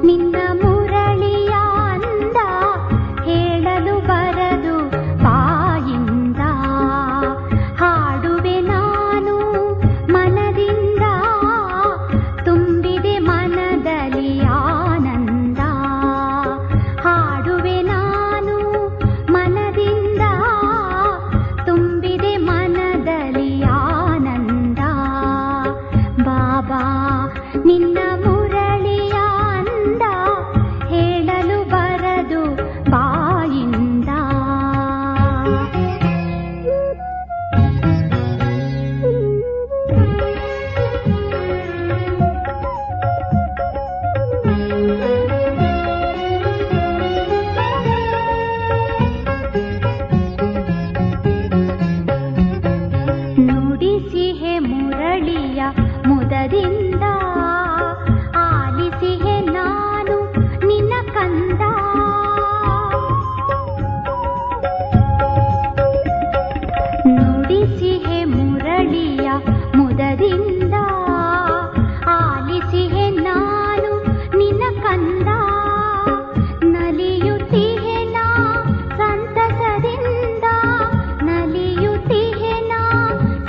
ನಿನ್ನ ಮುರಳಿಯ ಅಂದ ಹೇಳಲು ಬರದು ಬಾಯಿಂದ. ಹಾಡುವೆ ನಾನು ಮನದಿಂದ, ತುಂಬಿದೆ ಮನದಲ್ಲಿ ಆನಂದ. ಹಾಡುವೆ ನಾನು ಮನದಿಂದ, ತುಂಬಿದೆ ಮನದಲ್ಲಿ ಆನಂದ. ಬಾಬಾ ನಿನ್ನ ಮುರಳಿಯ ಅಂದ ಹೇಳಲು ಬರದು ಬಾಯಿಂದ. ನುಡಿಸಿಹೆ ಮುರಳಿಯ ಮುದದಿಂದ, ಆಲಿಸಿಹೆ ನಾನು ನಿನ್ನ ಕಂದ. ನುಡಿಸಿಹೆ ಮುರಳಿಯ ಮುದದಿಂದ, ಆಲಿಸಿಹೆ ನಾನು ನಿನ್ನ ಕಂದ. ನಲಿಯುತ್ತಿಹೆ ನಾ ಸಂತಸದಿಂದ, ನಲಿಯುತ್ತಿಹೆ ನಾ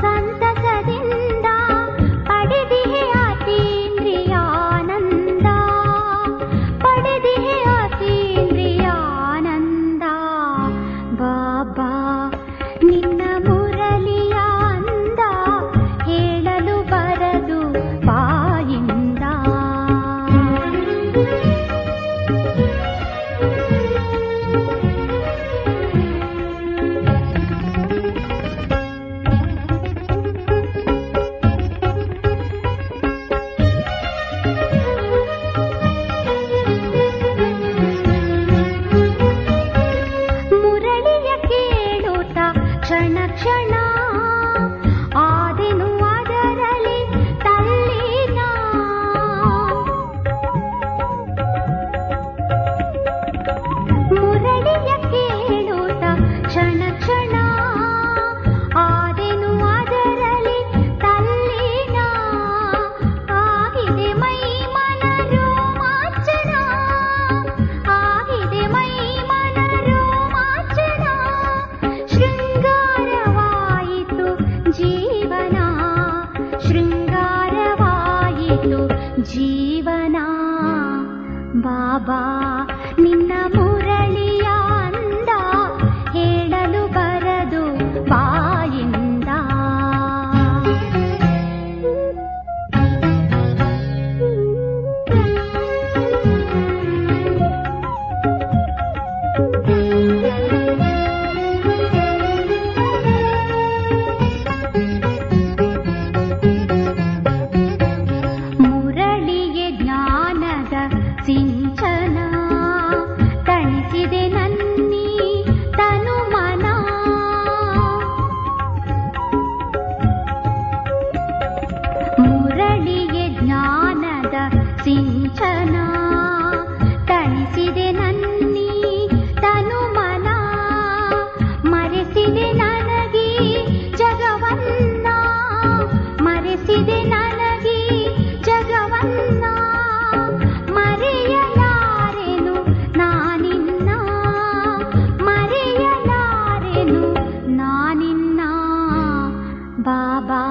ಸಂತಸದಿಂದ. ಪಡೆದಿಹೆ ಅತೀಂದ್ರಿಯಾನಂದ, ಪಡೆದಿಹೆ ಅತೀಂದ್ರಿಯಾನಂದ. ಬಾಬಾ ನಿನ್ನ ಮುರಳಿಯ ಅಂದ ಹೇಳಲು ಬರದು ಬಾಯಿಂದ. ಮುರಳಿಯ ಕೇಳುತ್ತ ಕ್ಷಣ ಕ್ಷಣ, ಆದೆನು ಅದರಲ್ಲಿ ತಲ್ಲೀನ. ಮುರಳಿಯ ಕೇಳುತ್ತ ಕ್ಷಣ ಕ್ಷಣ, ಆದೆನು ಅದರಲ್ಲಿ ತಲ್ಲೀನ. ಆಗಿದೆ ಮೈ ಮನ ರೋಮಾಂಚನ, ಆಗಿದೆ ಮೈ ಮನ ರೋಮಾಂಚನ. ಶೃಂಗಾರವಾಯಿತು ಜೀವನ, ಶೃಂಗಾರವಾಯಿತು ಜೀವನ. ಬಾಬಾ ನಿನ್ನ ಮುರಳಿಯ ಅಂದ ಹೇಳಲು ಬರದು ಬಾಯಿಂದ. ಮುರಳಿಗೆ ಜ್ಞಾನದ ಸಿಂಚನ, ತಣಿಸಿದೆ ನನ್ನಿ ತನು ಮನ. ಮುರಳಿಗೆ ಜ್ಞಾನದ ಸಿಂಚನ, ತಣಿಸಿದೆ ನನ್ನಿ ತನು ಮನ. ಮರೆಸಿದೆ ನನಗೆ ಜಗವನ್ನ, ಮರೆಸಿದೆ ನನಗೆ ಜಗವನ್ನ. ಮರೆಯಲಾರೆನು ನಾನಿನ್ನ, ಮರೆಯಲಾರೆನು ನಾನಿನ್ನ. ಬಾಬಾ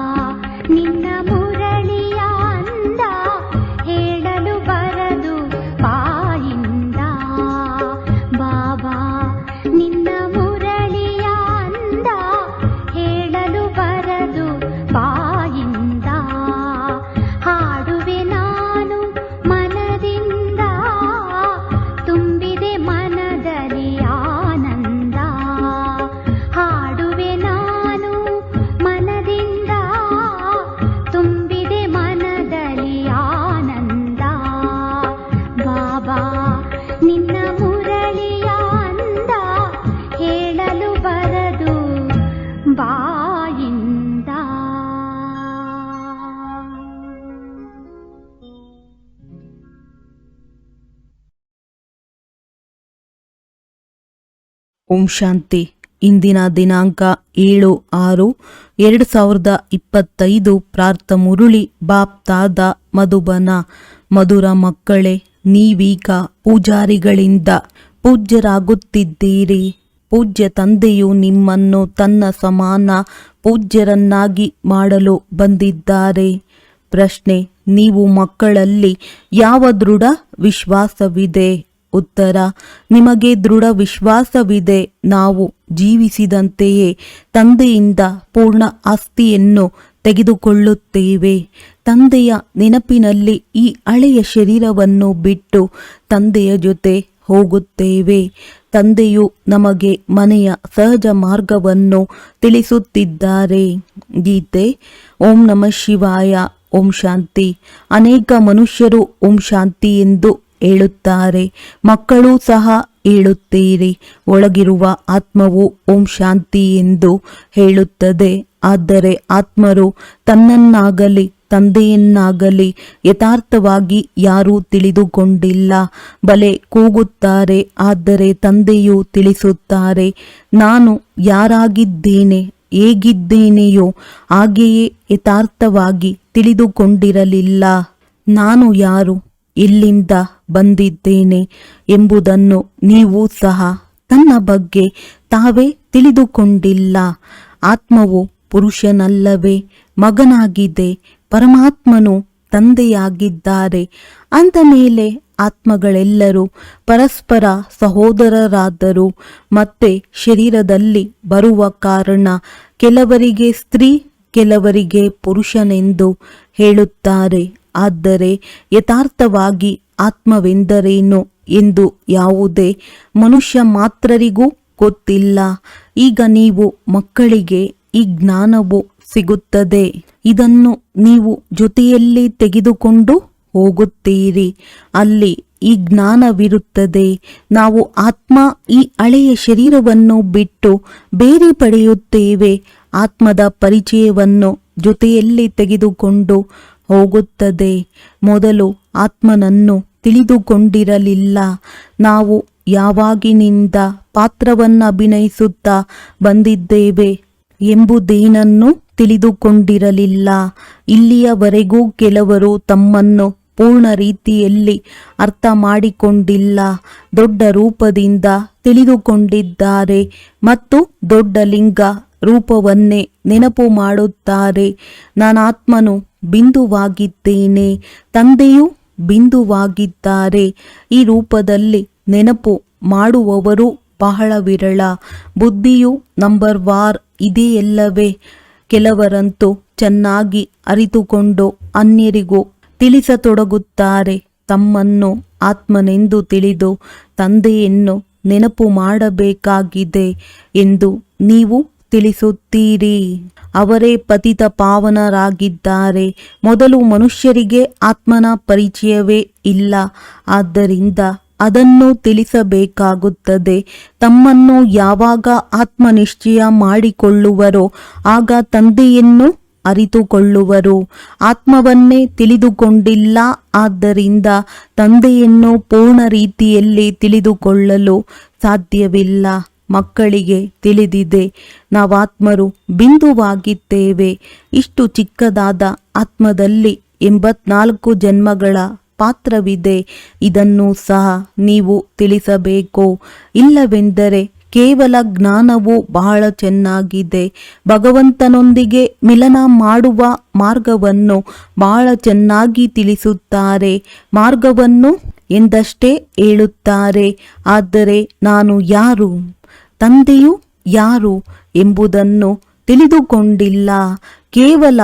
ನಿನ್ನ ಮುರಳಿಯ ಅಂದ ಹೇಳಲು ಬರದು ಬಾಯಿಂದ. ಬಾಬಾ ನಿನ್ನ ಮುರಳಿಯ ಅಂದ ಹೇಳಲು ಬರದು ಬಾಯಿಂದ. ಹಾಡುವೆ ನಾನು ಮನದಿಂದ, ತುಂಬಿದೆ ಮನದಲ್ಲಿ ಆನಂದ. ಹಾಡುವೆ ನಾನು ಮನದಿಂದ, ತುಂಬಿದೆ ಮನದಲ್ಲಿ ಆನಂದ. ಬಾಬಾ ನಿನ್ನ ಮುರಳಿಯ ಅಂದ ಹೇಳಲು ಬರದು ಬಾಯಿಂದ. ಓಂ ಶಾಂತಿ. ಇಂದಿನ ದಿನಾಂಕ 7/6/2025. ಪ್ರಾರ್ಥ ಮುರುಳಿ ಬಾಪ್ ತಾದ ಮಧುಬನ. ಮಧುರ ಮಕ್ಕಳೇ, ನೀವೀಗ ಪೂಜಾರಿಗಳಿಂದ ಪೂಜ್ಯರಾಗುತ್ತಿದ್ದೀರಿ. ಪೂಜ್ಯ ತಂದೆಯು ನಿಮ್ಮನ್ನು ತನ್ನ ಸಮಾನ ಪೂಜ್ಯರನ್ನಾಗಿ ಮಾಡಲು ಬಂದಿದ್ದಾರೆ. ಪ್ರಶ್ನೆ: ನೀವು ಮಕ್ಕಳಲ್ಲಿ ಯಾವ ದೃಢ ವಿಶ್ವಾಸವಿದೆ? ಉತ್ತರ: ನಿಮಗೆ ದೃಢ ವಿಶ್ವಾಸವಿದೆ. ನಾವು ಜೀವಿಸಿದಂತೆಯೇ ತಂದೆಯಿಂದ ಪೂರ್ಣ ಆಸ್ತಿಯನ್ನು ತೆಗೆದುಕೊಳ್ಳುತ್ತೇವೆ. ತಂದೆಯ ನೆನಪಿನಲ್ಲಿ ಈ ಹಳೆಯ ಶರೀರವನ್ನು ಬಿಟ್ಟು ತಂದೆಯ ಜೊತೆ ಹೋಗುತ್ತೇವೆ. ತಂದೆಯು ನಮಗೆ ಮನೆಯ ಸಹಜ ಮಾರ್ಗವನ್ನು ತಿಳಿಸುತ್ತಿದ್ದಾರೆ. ಗೀತೆ. ಓಂ ನಮಃ ಶಿವಾಯ. ಓಂ ಶಾಂತಿ. ಅನೇಕ ಮನುಷ್ಯರು ಓಂ ಶಾಂತಿ ಎಂದು ಹೇಳುತ್ತಾರೆ. ಮಕ್ಕಳು ಸಹ ಹೇಳುತ್ತೀರಿ. ಒಳಗಿರುವ ಆತ್ಮವು ಓಂ ಶಾಂತಿ ಎಂದು ಹೇಳುತ್ತದೆ. ಆದರೆ ಆತ್ಮರು ತನ್ನನ್ನಾಗಲಿ ತಂದೆಯನ್ನಾಗಲಿ ಯಥಾರ್ಥವಾಗಿ ಯಾರೂ ತಿಳಿದುಕೊಂಡಿಲ್ಲ. ಬಲೆ ಕೂಗುತ್ತಾರೆ, ಆದರೆ ತಂದೆಯು ತಿಳಿಸುತ್ತಾರೆ, ನಾನು ಯಾರಾಗಿದ್ದೇನೆ, ಹೇಗಿದ್ದೇನೆಯೋ ಹಾಗೆಯೇ ಯಥಾರ್ಥವಾಗಿ ತಿಳಿದುಕೊಂಡಿರಲಿಲ್ಲ. ನಾನು ಯಾರು, ಎಲ್ಲಿಂದ ಬಂದಿದ್ದೇನೆ ಎಂಬುದನ್ನು ನೀವು ಸಹ ತನ್ನ ಬಗ್ಗೆ ತಾವೇ ತಿಳಿದುಕೊಂಡಿಲ್ಲ. ಆತ್ಮವು ಪುರುಷನಲ್ಲವೇ ಮಗನಾಗಿದೆ. ಪರಮಾತ್ಮನು ತಂದೆಯಾಗಿದ್ದಾರೆ. ಅಂದ ಮೇಲೆ ಆತ್ಮಗಳೆಲ್ಲರೂ ಪರಸ್ಪರ ಸಹೋದರರಾದರು. ಮತ್ತೆ ಶರೀರದಲ್ಲಿ ಬರುವ ಕಾರಣ ಕೆಲವರಿಗೆ ಸ್ತ್ರೀ, ಕೆಲವರಿಗೆ ಪುರುಷನೆಂದು ಹೇಳುತ್ತಾರೆ. ಆದರೆ ಯಥಾರ್ಥವಾಗಿ ಆತ್ಮವೆಂದರೇನು ಎಂದು ಯಾವುದೇ ಮನುಷ್ಯ ಮಾತ್ರರಿಗೂ ಗೊತ್ತಿಲ್ಲ. ಈಗ ನೀವು ಮಕ್ಕಳಿಗೆ ಈ ಜ್ಞಾನವು ಸಿಗುತ್ತದೆ. ಇದನ್ನು ನೀವು ಜೊತೆಯಲ್ಲಿ ತೆಗೆದುಕೊಂಡು ಹೋಗುತ್ತೀರಿ. ಅಲ್ಲಿ ಈ ಜ್ಞಾನವಿರುತ್ತದೆ. ನಾವು ಆತ್ಮ ಈ ಹಳೆಯ ಶರೀರವನ್ನು ಬಿಟ್ಟು ಬೇರೆ ಪಡೆಯುತ್ತೇವೆ. ಆತ್ಮದ ಪರಿಚಯವನ್ನು ಜೊತೆಯಲ್ಲಿ ತೆಗೆದುಕೊಂಡು ಹೋಗುತ್ತದೆ. ಮೊದಲು ಆತ್ಮನನ್ನು ತಿಳಿದುಕೊಂಡಿರಲಿಲ್ಲ. ನಾವು ಯಾವಾಗಿನಿಂದ ಪಾತ್ರವನ್ನು ಅಭಿನಯಿಸುತ್ತಾ ಬಂದಿದ್ದೇವೆ ಎಂಬುದೇನನ್ನು ತಿಳಿದುಕೊಂಡಿರಲಿಲ್ಲ. ಇಲ್ಲಿಯವರೆಗೂ ಕೆಲವರು ತಮ್ಮನ್ನು ಪೂರ್ಣ ರೀತಿಯಲ್ಲಿ ಅರ್ಥ ಮಾಡಿಕೊಂಡಿಲ್ಲ. ದೊಡ್ಡ ರೂಪದಿಂದ ತಿಳಿದುಕೊಂಡಿದ್ದಾರೆ ಮತ್ತು ದೊಡ್ಡ ಲಿಂಗ ರೂಪವನ್ನೇ ನೆನಪು ಮಾಡುತ್ತಾರೆ. ನಾನಾತ್ಮನು ಬಿಂದುವಾಗಿದ್ದೇನೆ, ತಂದೆಯು ಬಿಂದುವಾಗಿದ್ದಾರೆ. ಈ ರೂಪದಲ್ಲಿ ನೆನಪು ಮಾಡುವವರು ಬಹಳ ವಿರಳ. ಬುದ್ಧಿಯು ನಂಬರ್ ವಾರ್ ಇದೆಯಲ್ಲವೇ? ಕೆಲವರಂತೂ ಚೆನ್ನಾಗಿ ಅರಿತುಕೊಂಡು ಅನ್ಯರಿಗೂ ತಿಳಿಸತೊಡಗುತ್ತಾರೆ. ತಮ್ಮನ್ನು ಆತ್ಮನೆಂದು ತಿಳಿದು ತಂದೆಯನ್ನು ನೆನಪು ಮಾಡಬೇಕಾಗಿದೆ ಎಂದು ನೀವು ತಿಳಿಸುತ್ತೀರಿ. ಅವರೇ ಪತಿತ ಪಾವನರಾಗಿದ್ದಾರೆ. ಮೊದಲು ಮನುಷ್ಯರಿಗೆ ಆತ್ಮನ ಪರಿಚಯವೇ ಇಲ್ಲ. ಆದ್ದರಿಂದ ಅದನ್ನು ತಿಳಿಸಬೇಕಾಗುತ್ತದೆ. ತಮ್ಮನ್ನು ಯಾವಾಗ ಆತ್ಮನಿಶ್ಚಯ ಮಾಡಿಕೊಳ್ಳುವರೋ ಆಗ ತಂದೆಯನ್ನು ಅರಿತುಕೊಳ್ಳುವರು. ಆತ್ಮವನ್ನೇ ತಿಳಿದುಕೊಂಡಿಲ್ಲ. ಆದ್ದರಿಂದ ತಂದೆಯನ್ನು ಪೂರ್ಣ ರೀತಿಯಲ್ಲಿ ತಿಳಿದುಕೊಳ್ಳಲು ಸಾಧ್ಯವಿಲ್ಲ. ಮಕ್ಕಳಿಗೆ ತಿಳಿದಿದೆ, ನಾವಾತ್ಮರು ಬಿಂದುವಾಗಿದ್ದೇವೆ. ಇಷ್ಟು ಚಿಕ್ಕದಾದ ಆತ್ಮದಲ್ಲಿ 84 ಜನ್ಮಗಳ ಪಾತ್ರವಿದೆ. ಇದನ್ನು ಸಹ ನೀವು ತಿಳಿಸಬೇಕು. ಇಲ್ಲವೆಂದರೆ ಕೇವಲ ಜ್ಞಾನವು ಬಹಳ ಚೆನ್ನಾಗಿದೆ. ಭಗವಂತನೊಂದಿಗೆ ಮಿಲನ ಮಾಡುವ ಮಾರ್ಗವನ್ನು ಬಹಳ ಚೆನ್ನಾಗಿ ತಿಳಿಸುತ್ತಾರೆ. ಮಾರ್ಗವನ್ನು ಎಂದಷ್ಟೇ ಹೇಳುತ್ತಾರೆ. ಆದರೆ ನಾನು ಯಾರು, ತಂದೆಯು ಯಾರು ಎಂಬುದನ್ನು ತಿಳಿದುಕೊಂಡಿಲ್ಲ. ಕೇವಲ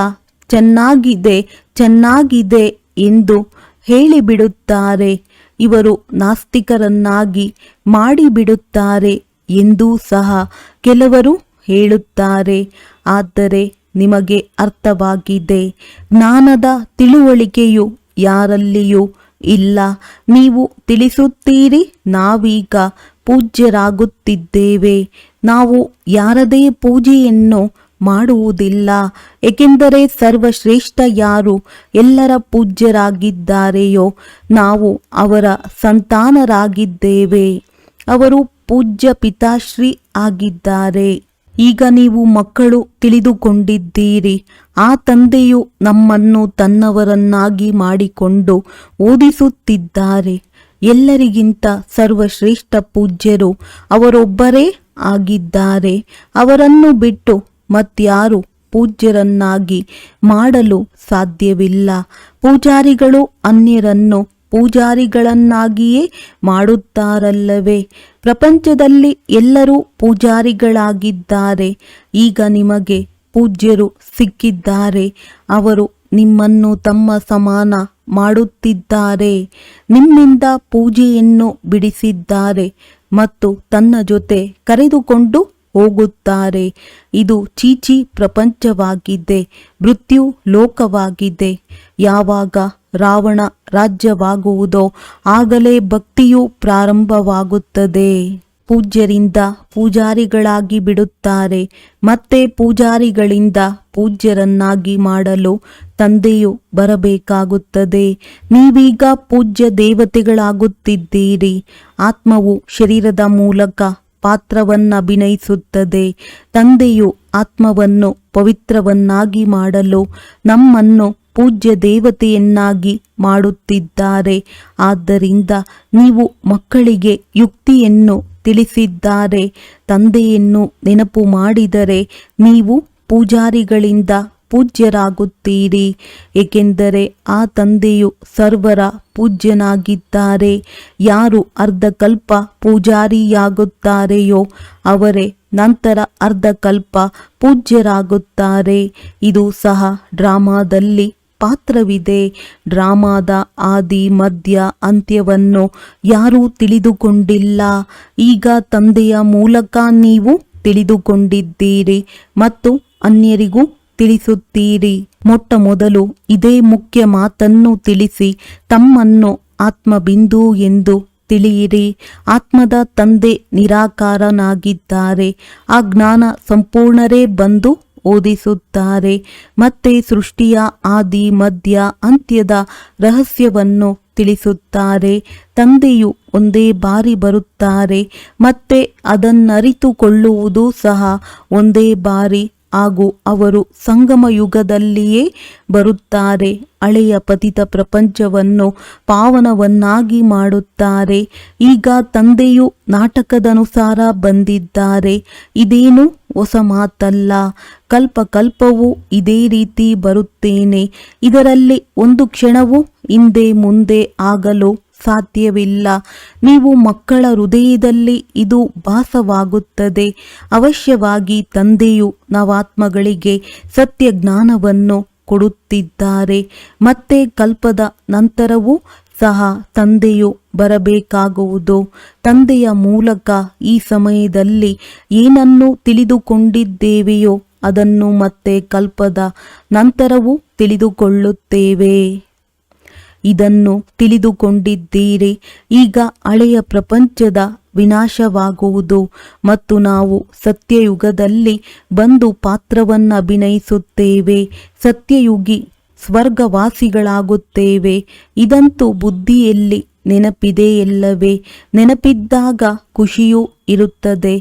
ಚೆನ್ನಾಗಿದೆ ಚೆನ್ನಾಗಿದೆ ಎಂದು ಹೇಳಿಬಿಡುತ್ತಾರೆ. ಇವರು ನಾಸ್ತಿಕರನ್ನಾಗಿ ಮಾಡಿಬಿಡುತ್ತಾರೆ ಎಂದೂ ಸಹ ಕೆಲವರು ಹೇಳುತ್ತಾರೆ. ಆದರೆ ನಿಮಗೆ ಅರ್ಥವಾಗಿದೆ, ಜ್ಞಾನದ ತಿಳುವಳಿಕೆಯು ಯಾರಲ್ಲಿಯೂ ಇಲ್ಲ. ನೀವು ತಿಳಿಸುತ್ತೀರಿ, ನಾವೀಗ ಪೂಜ್ಯರಾಗುತ್ತಿದ್ದೇವೆ. ನಾವು ಯಾರದೇ ಪೂಜೆಯನ್ನು ಮಾಡುವುದಿಲ್ಲ. ಏಕೆಂದರೆ ಸರ್ವಶ್ರೇಷ್ಠ ಯಾರು ಎಲ್ಲರ ಪೂಜ್ಯರಾಗಿದ್ದಾರೆಯೋ ನಾವು ಅವರ ಸಂತಾನರಾಗಿದ್ದೇವೆ. ಅವರು ಪೂಜ್ಯ ಪಿತಾಶ್ರೀ ಆಗಿದ್ದಾರೆ. ಈಗ ನೀವು ಮಕ್ಕಳು ತಿಳಿದುಕೊಂಡಿದ್ದೀರಿ. ಆ ತಂದೆಯು ನಮ್ಮನ್ನು ತನ್ನವರನ್ನಾಗಿ ಮಾಡಿಕೊಂಡು ಓದಿಸುತ್ತಿದ್ದಾರೆ. ಎಲ್ಲರಿಗಿಂತ ಸರ್ವಶ್ರೇಷ್ಠ ಪೂಜ್ಯರು ಅವರೊಬ್ಬರೇ ಆಗಿದ್ದಾರೆ. ಅವರನ್ನು ಬಿಟ್ಟು ಮತ್ಯಾರು ಪೂಜ್ಯರನ್ನಾಗಿ ಮಾಡಲು ಸಾಧ್ಯವಿಲ್ಲ. ಪೂಜಾರಿಗಳು ಅನ್ಯರನ್ನು ಪೂಜಾರಿಗಳನ್ನಾಗಿಯೇ ಮಾಡುತ್ತಾರಲ್ಲವೇ? ಪ್ರಪಂಚದಲ್ಲಿ ಎಲ್ಲರೂ ಪೂಜಾರಿಗಳಾಗಿದ್ದಾರೆ. ಈಗ ನಿಮಗೆ ಪೂಜ್ಯರು ಸಿಕ್ಕಿದ್ದಾರೆ. ಅವರು ನಿಮ್ಮನ್ನು ತಮ್ಮ ಸಮಾನ ಮಾಡುತ್ತಿದ್ದಾರೆ. ನಿಮ್ಮಿಂದ ಪೂಜೆಯನ್ನು ಬಿಡಿಸಿದ್ದಾರೆ ಮತ್ತು ತನ್ನ ಜೊತೆ ಕರೆದುಕೊಂಡು ಹೋಗುತ್ತಾರೆ. ಇದು ಚೀಚಿ ಪ್ರಪಂಚವಾಗಿದೆ, ಮೃತ್ಯು ಲೋಕವಾಗಿದೆ. ಯಾವಾಗ ರಾವಣ ರಾಜ್ಯವಾಗುವುದೋ ಆಗಲೇ ಭಕ್ತಿಯು ಪ್ರಾರಂಭವಾಗುತ್ತದೆ. ಪೂಜ್ಯರಿಂದ ಪೂಜಾರಿಗಳಾಗಿ ಬಿಡುತ್ತಾರೆ. ಮತ್ತೆ ಪೂಜಾರಿಗಳಿಂದ ಪೂಜ್ಯರನ್ನಾಗಿ ಮಾಡಲು ತಂದೆಯು ಬರಬೇಕಾಗುತ್ತದೆ. ನೀವೀಗ ಪೂಜ್ಯ ದೇವತೆಗಳಾಗುತ್ತಿದ್ದೀರಿ. ಆತ್ಮವು ಶರೀರದ ಮೂಲಕ ಪಾತ್ರವನ್ನಭಿನಯಿಸುತ್ತದೆ. ತಂದೆಯು ಆತ್ಮವನ್ನು ಪವಿತ್ರವನ್ನಾಗಿ ಮಾಡಲು ನಮ್ಮನ್ನು ಪೂಜ್ಯ ದೇವತೆಯನ್ನಾಗಿ ಮಾಡುತ್ತಿದ್ದಾರೆ. ಆದ್ದರಿಂದ ನೀವು ಮಕ್ಕಳಿಗೆ ಯುಕ್ತಿಯನ್ನು ತಿಳಿಸಿದ್ದಾರೆ. ತಂದೆಯನ್ನು ನೆನಪು ಮಾಡಿದರೆ ನೀವು ಪೂಜಾರಿಗಳಿಂದ ಪೂಜ್ಯರಾಗುತ್ತೀರಿ. ಏಕೆಂದರೆ ಆ ತಂದೆಯು ಸರ್ವರ ಪೂಜ್ಯನಾಗಿದ್ದಾರೆ. ಯಾರು ಅರ್ಧಕಲ್ಪ ಪೂಜಾರಿಯಾಗುತ್ತಾರೆಯೋ ಅವರೇ ನಂತರ ಅರ್ಧಕಲ್ಪ ಪೂಜ್ಯರಾಗುತ್ತಾರೆ. ಇದು ಸಹ ಡ್ರಾಮಾದಲ್ಲಿ ಪಾತ್ರವಿದೆ. ಡ್ರಾಮಾದ ಆದಿ ಮಧ್ಯ ಅಂತ್ಯವನ್ನು ಯಾರೂ ತಿಳಿದುಕೊಂಡಿಲ್ಲ. ಈಗ ತಂದೆಯ ಮೂಲಕ ನೀವು ತಿಳಿದುಕೊಂಡಿದ್ದೀರಿ ಮತ್ತು ಅನ್ಯರಿಗೂ ತಿಳಿಸುತ್ತೀರಿ. ಮೊಟ್ಟ ಮೊದಲು ಇದೇ ಮುಖ್ಯ ಮಾತನ್ನು ತಿಳಿಸಿ ತಮ್ಮನ್ನು ಆತ್ಮಬಿಂದು ಎಂದು ತಿಳಿಯಿರಿ. ಆತ್ಮದ ತಂದೆ ನಿರಾಕಾರನಾಗಿದ್ದಾರೆ. ಆ ಜ್ಞಾನ ಸಂಪೂರ್ಣರೇ ಬಂದು ಓದಿಸುತ್ತಾರೆ. ಮತ್ತೆ ಸೃಷ್ಟಿಯ ಆದಿ ಮಧ್ಯ ಅಂತ್ಯದ ರಹಸ್ಯವನ್ನು ತಿಳಿಸುತ್ತಾರೆ. ತಂದೆಯು ಒಂದೇ ಬಾರಿ ಬರುತ್ತಾರೆ. ಮತ್ತೆ ಅದನ್ನರಿತುಕೊಳ್ಳುವುದು ಸಹ ಒಂದೇ ಬಾರಿ. ಹಾಗೂ ಅವರು ಸಂಗಮ ಯುಗದಲ್ಲಿಯೇ ಬರುತ್ತಾರೆ. ಹಳೆಯ ಪತಿತ ಪ್ರಪಂಚವನ್ನು ಪಾವನವನ್ನಾಗಿ ಮಾಡುತ್ತಾರೆ. ಈಗ ತಂದೆಯು ನಾಟಕದನುಸಾರ ಬಂದಿದ್ದಾರೆ. ಇದೇನು ಹೊಸ ಮಾತಲ್ಲ. ಕಲ್ಪಕಲ್ಪವೂ ಇದೇ ರೀತಿ ಬರುತ್ತೇನೆ. ಇದರಲ್ಲಿ ಒಂದು ಕ್ಷಣವೂ ಹಿಂದೆ ಮುಂದೆ ಆಗಲು ಸಾಧ್ಯವಿಲ್ಲ. ನೀವು ಮಕ್ಕಳ ಹೃದಯದಲ್ಲಿ ಇದು ಭಾಸವಾಗುತ್ತದೆ. ಅವಶ್ಯವಾಗಿ ತಂದೆಯು ನವಾತ್ಮಗಳಿಗೆ ಸತ್ಯ ಜ್ಞಾನವನ್ನು ಕೊಡುತ್ತಿದ್ದಾರೆ. ಮತ್ತೆ ಕಲ್ಪದ ನಂತರವೂ ಸಹ ತಂದೆಯು ಬರಬೇಕಾಗುವುದು. ತಂದೆಯ ಮೂಲಕ ಈ ಸಮಯದಲ್ಲಿ ಏನನ್ನು ತಿಳಿದುಕೊಂಡಿದ್ದೇವೆಯೋ ಅದನ್ನು ಮತ್ತೆ ಕಲ್ಪದ ನಂತರವೂ ತಿಳಿದುಕೊಳ್ಳುತ್ತೇವೆ. ಇದನ್ನು ತಿಳಿದುಕೊಂಡಿದ್ದೀರಿ. ಈಗ ಹಳೆಯ ಪ್ರಪಂಚದ ವಿನಾಶವಾಗುವುದು ಮತ್ತು ನಾವು ಸತ್ಯಯುಗದಲ್ಲಿ ಬಂದು ಪಾತ್ರವನ್ನಭಿನಯಿಸುತ್ತೇವೆ. ಸತ್ಯಯುಗಿ ಸ್ವರ್ಗವಾಸಿಗಳಾಗುತ್ತೇವೆ. ಇದಂತೂ ಬುದ್ಧಿಯಲ್ಲಿ ನೆನಪಿದೆಯಲ್ಲವೇ? ನೆನಪಿದ್ದಾಗ ಖುಷಿಯೂ ಇರುತ್ತದೆ.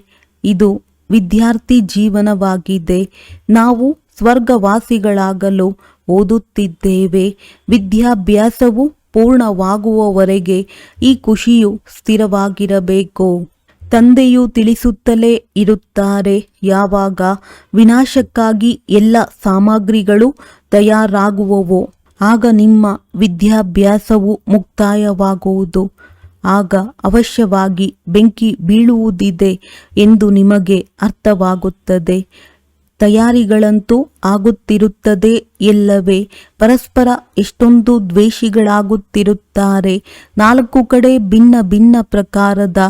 ಇದು ವಿದ್ಯಾರ್ಥಿ ಜೀವನವಾಗಿದೆ. ನಾವು ಸ್ವರ್ಗವಾಸಿಗಳಾಗಲು ಓದುತ್ತಿದ್ದೇವೆ. ವಿದ್ಯಾಭ್ಯಾಸವು ಪೂರ್ಣವಾಗುವವರೆಗೆ ಈ ಖುಷಿಯು ಸ್ಥಿರವಾಗಿರಬೇಕು. ತಂದೆಯು ತಿಳಿಸುತ್ತಲೇ ಇರುತ್ತಾರೆ. ಯಾವಾಗ ವಿನಾಶಕ್ಕಾಗಿ ಎಲ್ಲ ಸಾಮಗ್ರಿಗಳು ತಯಾರಾಗುವವೋ ಆಗ ನಿಮ್ಮ ವಿದ್ಯಾಭ್ಯಾಸವು ಮುಕ್ತಾಯವಾಗುವುದು. ಆಗ ಅವಶ್ಯವಾಗಿ ಬೆಂಕಿ ಬೀಳುವುದಿದೆ ಎಂದು ನಿಮಗೆ ಅರ್ಥವಾಗುತ್ತದೆ. ತಯಾರಿಗಳಂತೂ ಆಗುತ್ತಿರುತ್ತದೆ ಎಲ್ಲವೇ? ಪರಸ್ಪರ ಎಷ್ಟೊಂದು ದ್ವೇಷಿಗಳಾಗುತ್ತಿರುತ್ತಾರೆ. 4 ಕಡೆ ಭಿನ್ನ ಭಿನ್ನ ಪ್ರಕಾರದ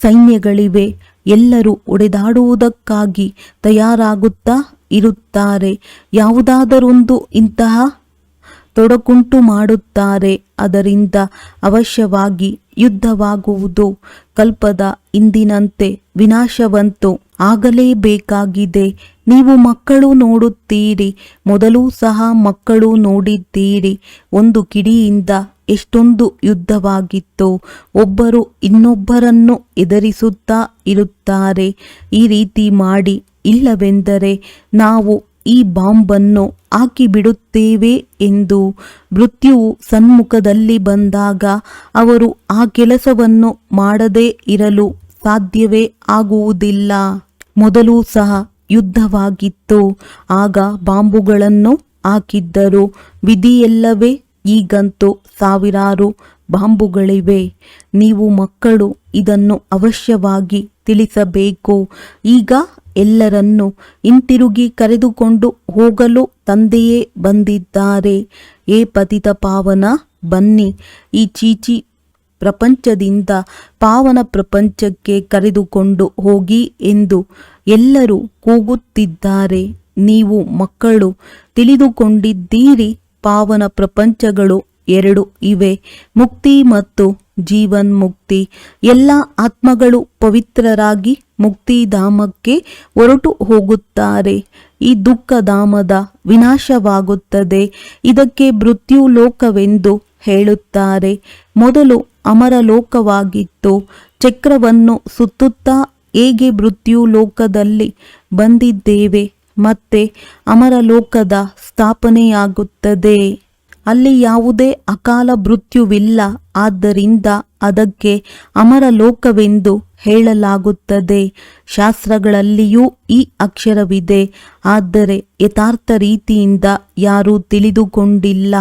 ಸೈನ್ಯಗಳಿವೆ. ಎಲ್ಲರೂ ಒಡೆದಾಡುವುದಕ್ಕಾಗಿ ತಯಾರಾಗುತ್ತಾ ಇರುತ್ತಾರೆ. ಯಾವುದಾದರೊಂದು ಇಂತಹ ತೊಡಕುಂಟು ಮಾಡುತ್ತಾರೆ. ಅದರಿಂದ ಅವಶ್ಯವಾಗಿ ಯುದ್ಧವಾಗುವುದು. ಕಲ್ಪದ ಇಂದಿನಂತೆ ವಿನಾಶವಂತೂ ಆಗಲೇಬೇಕಾಗಿದೆ. ನೀವು ಮಕ್ಕಳು ನೋಡುತ್ತೀರಿ. ಮೊದಲೂ ಸಹ ಮಕ್ಕಳು ನೋಡಿದ್ದೀರಿ. ಒಂದು ಕಿಡಿಯಿಂದ ಎಷ್ಟೊಂದು ಯುದ್ಧವಾಗಿತ್ತು. ಒಬ್ಬರು ಇನ್ನೊಬ್ಬರನ್ನು ಎದುರಿಸುತ್ತಾ ಇರುತ್ತಾರೆ. ಈ ರೀತಿ ಮಾಡಿ ಇಲ್ಲವೆಂದರೆ ನಾವು ಈ ಬಾಂಬನ್ನು ಹಾಕಿಬಿಡುತ್ತೇವೆ ಎಂದು ಮೃತ್ಯುವು ಸನ್ಮುಖದಲ್ಲಿ ಬಂದಾಗ ಅವರು ಆ ಕೆಲಸವನ್ನು ಮಾಡದೇ ಇರಲು ಸಾಧ್ಯವೇ ಆಗುವುದಿಲ್ಲ. ಮೊದಲು ಸಹ ಯುದ್ಧವಾಗಿತ್ತು, ಆಗ ಬಾಂಬುಗಳನ್ನು ಹಾಕಿದ್ದರು. ವಿಧಿಯಲ್ಲವೇ? ಈಗಂತೂ ಸಾವಿರಾರು ಬಾಂಬುಗಳಿವೆ. ನೀವು ಮಕ್ಕಳು ಇದನ್ನು ಅವಶ್ಯವಾಗಿ ತಿಳಿಸಬೇಕು. ಈಗ ಎಲ್ಲರನ್ನೂ ಹಿಂತಿರುಗಿ ಕರೆದುಕೊಂಡು ಹೋಗಲು ತಂದೆಯೇ ಬಂದಿದ್ದಾರೆ. ಏ ಪತಿತ ಪಾವನ, ಬನ್ನಿ, ಈ ಚೀಚಿ ಪ್ರಪಂಚದಿಂದ ಪಾವನ ಪ್ರಪಂಚಕ್ಕೆ ಕರೆದುಕೊಂಡು ಹೋಗಿ ಎಂದು ಎಲ್ಲರೂ ಕೂಗುತ್ತಿದ್ದಾರೆ. ನೀವು ಮಕ್ಕಳು ತಿಳಿದುಕೊಂಡಿದ್ದೀರಿ, ಪಾವನ ಪ್ರಪಂಚಗಳು ಎರಡು ಇವೆ, ಮುಕ್ತಿ ಮತ್ತು ಜೀವನ್ಮುಕ್ತಿ. ಎಲ್ಲ ಆತ್ಮಗಳು ಪವಿತ್ರರಾಗಿ ಮುಕ್ತಿಧಾಮಕ್ಕೆ ಹೊರಟು ಹೋಗುತ್ತಾರೆ. ಈ ದುಃಖಧಾಮದ ವಿನಾಶವಾಗುತ್ತದೆ. ಇದಕ್ಕೆ ಮೃತ್ಯು ಲೋಕವೆಂದು ಹೇಳುತ್ತಾರೆ. ಮೊದಲು ಅಮರಲೋಕವಾಗಿತ್ತು. ಚಕ್ರವನ್ನು ಸುತ್ತುತ್ತಾ ಹೇಗೆ ಮೃತ್ಯು ಲೋಕದಲ್ಲಿ ಬಂದಿದ್ದೇವೆ, ಮತ್ತೆ ಅಮರಲೋಕದ ಸ್ಥಾಪನೆಯಾಗುತ್ತದೆ. ಅಲ್ಲಿ ಯಾವುದೇ ಅಕಾಲ ಮೃತ್ಯುವಿಲ್ಲ. ಆದ್ದರಿಂದ ಅದಕ್ಕೆ ಅಮರಲೋಕವೆಂದು ಹೇಳಲಾಗುತ್ತದೆ. ಶಾಸ್ತ್ರಗಳಲ್ಲಿಯೂ ಈ ಅಕ್ಷರವಿದೆ, ಆದರೆ ಯಥಾರ್ಥ ರೀತಿಯಿಂದ ಯಾರೂ ತಿಳಿದುಕೊಂಡಿಲ್ಲ.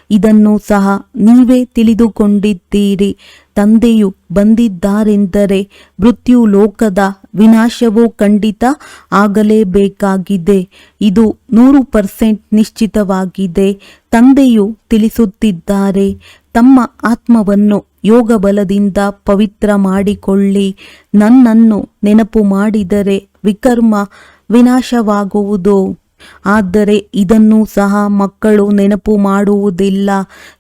ಇದನ್ನು ಸಹ ನೀವೇ ತಿಳಿದುಕೊಂಡಿದ್ದೀರಿ. ತಂದೆಯು ಬಂದಿದ್ದಾರೆಂದರೆ ಮೃತ್ಯು ಲೋಕದ ವಿನಾಶವು ಖಂಡಿತ ಆಗಲೇಬೇಕಾಗಿದೆ. ಇದು 100% ನಿಶ್ಚಿತವಾಗಿದೆ. ತಂದೆಯು ತಿಳಿಸುತ್ತಿದ್ದಾರೆ, ತಮ್ಮ ಆತ್ಮವನ್ನು ಯೋಗ ಬಲದಿಂದ ಪವಿತ್ರ ಮಾಡಿಕೊಳ್ಳಿ. ನನ್ನನ್ನು ನೆನಪು ಮಾಡಿದರೆ ವಿಕರ್ಮ ವಿನಾಶವಾಗುವುದು. ಆದರೆ ಇದನ್ನು ಸಹ ಮಕ್ಕಳು ನೆನಪು ಮಾಡುವುದಿಲ್ಲ.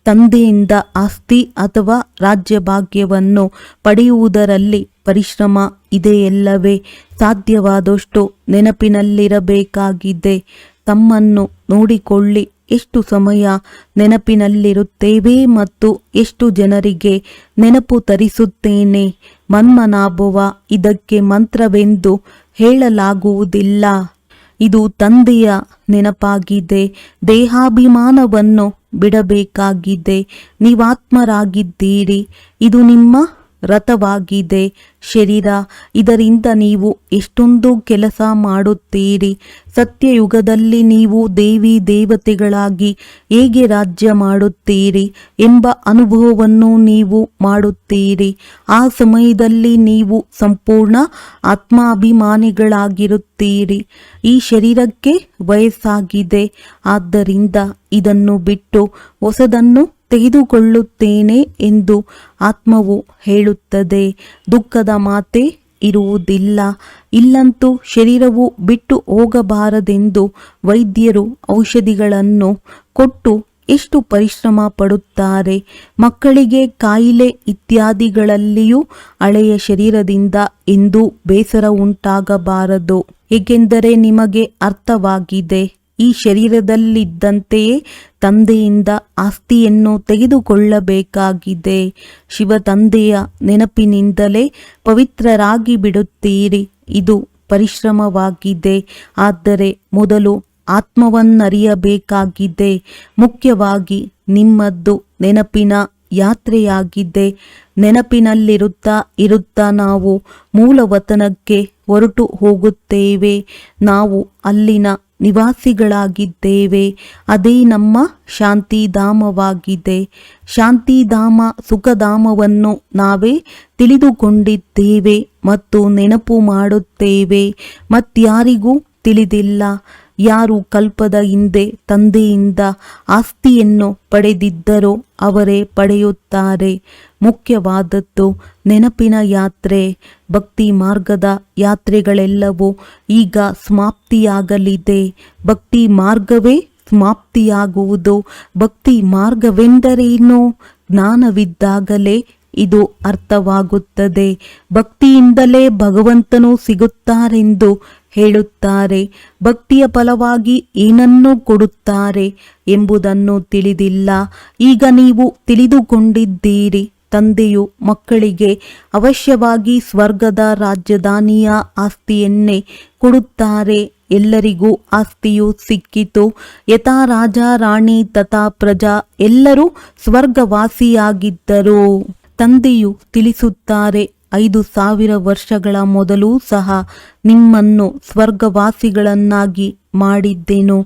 ತಂದೆಯಿಂದ ಆಸ್ತಿ ಅಥವಾ ರಾಜ್ಯಭಾಗ್ಯವನ್ನು ಪಡೆಯುವುದರಲ್ಲಿ ಪರಿಶ್ರಮ ಇದೆಯಲ್ಲವೇ? ಸಾಧ್ಯವಾದಷ್ಟು ನೆನಪಿನಲ್ಲಿರಬೇಕಾಗಿದೆ. ತಮ್ಮನ್ನು ನೋಡಿಕೊಳ್ಳಿ. ಎಷ್ಟು ಸಮಯ ನೆನಪಿನಲ್ಲಿರುತ್ತೇವೆ ಮತ್ತು ಎಷ್ಟು ಜನರಿಗೆ ನೆನಪು ತರಿಸುತ್ತೇನೆ. ಮನ್ಮನಾಭವ ಇದಕ್ಕೆ ಮಂತ್ರವೆಂದು ಹೇಳಲಾಗುವುದಿಲ್ಲ. ಇದು ತಂದೆಯ ನೆನಪಾಗಿದೆ. ದೇಹಾಭಿಮಾನವನ್ನು ಬಿಡಬೇಕಾಗಿದೆ. ನೀವಾತ್ಮರಾಗಿದ್ದೀರಿ. ಇದು ನಿಮ್ಮ ರಥವಾಗಿದೆ. ಶರೀರ, ಇದರಿಂದ ನೀವು ಎಷ್ಟೊಂದು ಕೆಲಸ ಮಾಡುತ್ತೀರಿ. ಸತ್ಯಯುಗದಲ್ಲಿ ನೀವು ದೇವಿ ದೇವತೆಗಳಾಗಿ ಹೇಗೆ ರಾಜ್ಯ ಮಾಡುತ್ತೀರಿ ಎಂಬ ಅನುಭವವನ್ನು ನೀವು ಮಾಡುತ್ತೀರಿ. ಆ ಸಮಯದಲ್ಲಿ ನೀವು ಸಂಪೂರ್ಣ ಆತ್ಮಾಭಿಮಾನಿಗಳಾಗಿರುತ್ತೀರಿ. ಈ ಶರೀರಕ್ಕೆ ವಯಸ್ಸಾಗಿದೆ. ಆದ್ದರಿಂದ ಇದನ್ನು ಬಿಟ್ಟು ಹೊಸದನ್ನು ತೆಗೆದುಕೊಳ್ಳುತ್ತೇನೆ ಎಂದು ಆತ್ಮವು ಹೇಳುತ್ತದೆ. ದುಃಖದ ಮಾತೇ ಇರುವುದಿಲ್ಲ. ಇಲ್ಲಂತೂ ಶರೀರವು ಬಿಟ್ಟು ಹೋಗಬಾರದೆಂದು ವೈದ್ಯರು ಔಷಧಿಗಳನ್ನು ಕೊಟ್ಟು ಎಷ್ಟು ಪರಿಶ್ರಮ ಪಡುತ್ತಾರೆ. ಮಕ್ಕಳಿಗೆ ಕಾಯಿಲೆ ಇತ್ಯಾದಿಗಳಲ್ಲಿಯೂ ಹಳೆಯ ಶರೀರದಿಂದ ಎಂದೂ ಬೇಸರ ಉಂಟಾಗಬಾರದು. ಏಕೆಂದರೆ ನಿಮಗೆ ಅರ್ಥವಾಗಿದೆ, ಈ ಶರೀರದಲ್ಲಿದ್ದಂತೆಯೇ ತಂದೆಯಿಂದ ಆಸ್ತಿಯನ್ನು ತೆಗೆದುಕೊಳ್ಳಬೇಕಾಗಿದೆ. ಶಿವ ತಂದೆಯ ನೆನಪಿನಿಂದಲೇ ಪವಿತ್ರರಾಗಿ ಬಿಡುತ್ತೀರಿ. ಇದು ಪರಿಶ್ರಮವಾಗಿದೆ. ಆದರೆ ಮೊದಲು ಆತ್ಮವನ್ನರಿಯಬೇಕಾಗಿದೆ. ಮುಖ್ಯವಾಗಿ ನಿಮ್ಮದ್ದು ನೆನಪಿನ ಯಾತ್ರೆಯಾಗಿದೆ. ನೆನಪಿನಲ್ಲಿರುತ್ತಾ ನಾವು ಮೂಲವತನಕ್ಕೆ ಹೊರಟು ಹೋಗುತ್ತೇವೆ. ನಾವು ಅಲ್ಲಿನ ನಿವಾಸಿಗಳಾಗಿದ್ದೇವೆ. ಅದೇ ನಮ್ಮ ಶಾಂತಿಧಾಮವಾಗಿದೆ. ಶಾಂತಿಧಾಮ ಸುಖಧಾಮವನ್ನು ನಾವೇ ತಿಳಿದುಕೊಂಡಿದ್ದೇವೆ ಮತ್ತು ನೆನಪು ಮಾಡುತ್ತೇವೆ. ಮತ್ಯಾರಿಗೂ ತಿಳಿದಿಲ್ಲ. ಯಾರು ಕಲ್ಪದ ಹಿಂದೆ ತಂದೆಯಿಂದ ಆಸ್ತಿಯನ್ನು ಪಡೆದಿದ್ದರೋ ಅವರೇ ಪಡೆಯುತ್ತಾರೆ. ಮುಖ್ಯವಾದದ್ದು ನೆನಪಿನ ಯಾತ್ರೆ. ಭಕ್ತಿ ಮಾರ್ಗದ ಯಾತ್ರೆಗಳೆಲ್ಲವೂ ಈಗ ಸಮಾಪ್ತಿಯಾಗಲಿದೆ. ಭಕ್ತಿ ಮಾರ್ಗವೇ ಸಮಾಪ್ತಿಯಾಗುವುದು. ಭಕ್ತಿ ಮಾರ್ಗವೆಂದರೇನು? ಜ್ಞಾನವಿದ್ದಾಗಲೇ ಇದು ಅರ್ಥವಾಗುತ್ತದೆ. ಭಕ್ತಿಯಿಂದಲೇ ಭಗವಂತನು ಸಿಗುತ್ತಾರೆಂದು ಹೇಳುತ್ತಾರೆ. ಭಕ್ತಿಯ ಫಲವಾಗಿ ಏನನ್ನು ಕೊಡುತ್ತಾರೆ ಎಂಬುದನ್ನು ತಿಳಿದಿಲ್ಲ. ಈಗ ನೀವು ತಿಳಿದುಕೊಂಡಿದ್ದೀರಿ. ತಂದೆಯು ಮಕ್ಕಳಿಗೆ ಅವಶ್ಯವಾಗಿ ಸ್ವರ್ಗದ ರಾಜಧಾನಿಯ ಆಸ್ತಿಯನ್ನೇ ಕೊಡುತ್ತಾರೆ ಎಲ್ಲರಿಗೂ ಆಸ್ತಿಯು ಸಿಕ್ಕಿತು. ಯಥಾ ರಾಜ ರಾಣಿ ತಥಾ ಪ್ರಜಾ, ಎಲ್ಲರೂ ಸ್ವರ್ಗವಾಸಿಯಾಗಿದ್ದರು. ತಂದೆಯು ತಿಳಿಸುತ್ತಾರೆ, 5,000 ವರ್ಷಗಳ ಮೊದಲೂ ಸಹ ನಿಮ್ಮನ್ನು ಸ್ವರ್ಗವಾಸಿಗಳನ್ನಾಗಿ ಮಾಡಿದ್ದೆನು.